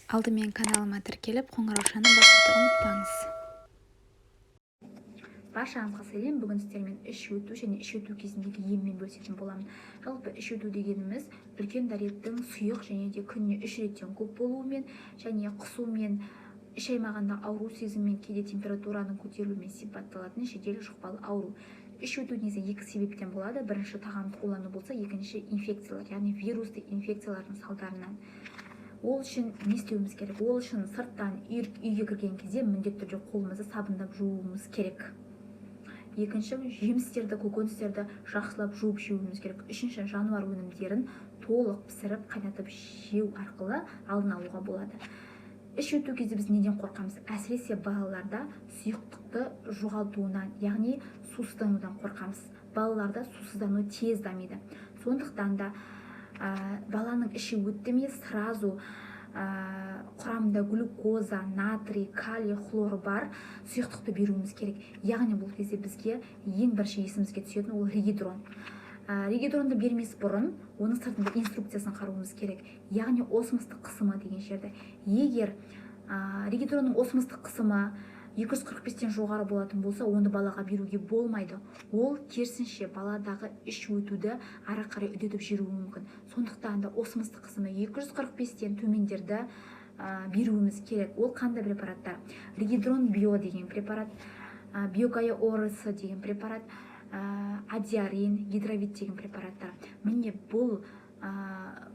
Алдымен каналыма тіркеліп қоңыраушаны басуды ұмытпаңыз. Баршаңызға сәлем. Бүгін сіздермен іш өту және іш өту кезіндегі еммен бөлісетін боламын. Жалпы іш өту дегеніміз үлкен дәреттің сұйық және де күніне 3 реттен көп болуымен және құсумен, іш аймағында ауру сезіммен, кейде температураның көтерілуімен сипатталатын жедел жұқпалы ауру. Іш өту негізі екі себептен болады. Бірінші тағамды қолдану болса, екінші инфекциялар, яғни вирусты инфекциялардың салдарынан. Ол үшін не істеуіміз керек? Ол үшін сырттан үйге кірген кезде міндетті түрде қолымызды сабындап жууымыз керек. Екінші, жемістерді, көкөністерді жақсылап жуып жеуіміз керек. Үшінші, жануар өнімдерін толық пісіріп, қайнатып жеу арқылы алдын алуға болады. Іш өту кезде біз неден қорқамыз? Әсіресе балаларда сұйықтықты жоғалтуынан, яғни сусызданудан қорқамыз. Балаларда сусыздану тез дамиды. Сондықтан да баланың іші өтті ме сразу құрамында глюкоза, натрий, калий, хлор бар сұйықтықты беруіміз керек. Яғни бұл кезде бізге ең бірінші есімізге түсетін ол регидрон. Регидронды бермес бұрын оның сыртында инструкциясын қарауымыз керек. Яғни осмостық қысымы деген жерді. Егер регидронның осмостық қысымы 245-тен жоғары болатын болса, онды балаға беруге болмайды. Ол керісінше баладағы іш өтуді ары қарай үдетіп жіберуі мүмкін. Сондықтан да осмостық қысымы 245-тен төмендерді беруіміз керек. Ол қандай препараттар? Регидрон био деген препарат, биогая орс деген препарат, адиарин, гидровит деген препараттар. Міне бұл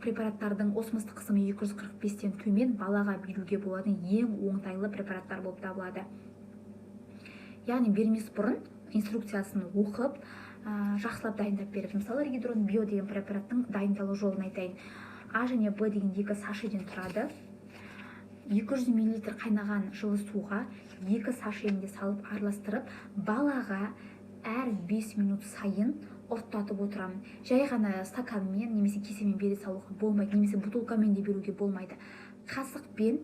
препараттардың осмостық қысымы 245-тен төмен балаға беруге болатын ең оңтайлы препараттар болып табылады. Яғни бермес бұрын инструкциясын оқып, жақсылап дайындап беріп. Мысалы, регидрон био деген препараттың дайындалу жолын айтайын. А және Б деген екі сашеден тұрады. 200 мл қайнаған жылы суға 2 сашені салып араластырып, балаға әр 5 минут сайын ұрттатып отырамын. Жай ғана стаканмен немесе кесемен бере салуға болмайды, немесе бутылкамен де беруге болмайды. Қасықпен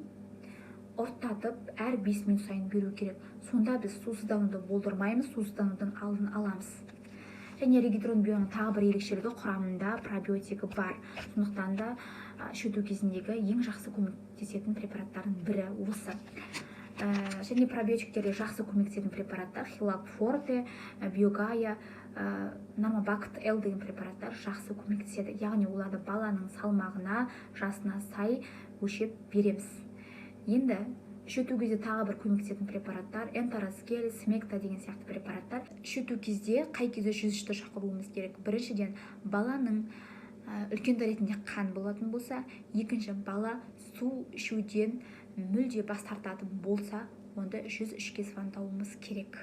ұрттатып әр 5 минут сайын беру керек. Сонда біз сусыздануды болдырмаймыз, сусызданудың алдын аламыз. Және регидрон бионың тағы бір ерекшелігі құрамында пробиотигі бар. Сондықтан да іш өту кезіндегі ең жақсы көмектесетін препараттардың бірі осы. Және пробиотиктерге жақсы көмектесетін препараттар Хилак Форте, Биогая, Нормабакт Л деген препараттар жақсы көмектеседі. Яғни оларды баланың салмағына, жасына сай өлшеп береміз. Енді іш өту кезде тағы бір көмектесетін препараттар Энтероскел, Смекта деген сияқты препараттар. Іш өту кезде қай кезде 103-ті шақыруымыз керек? Біріншіден, баланың үлкен дәретінде қан болатын болса, екінші, бала су ішуден мүлде бас тартатын болса, онда 103-ке звондауымыз керек.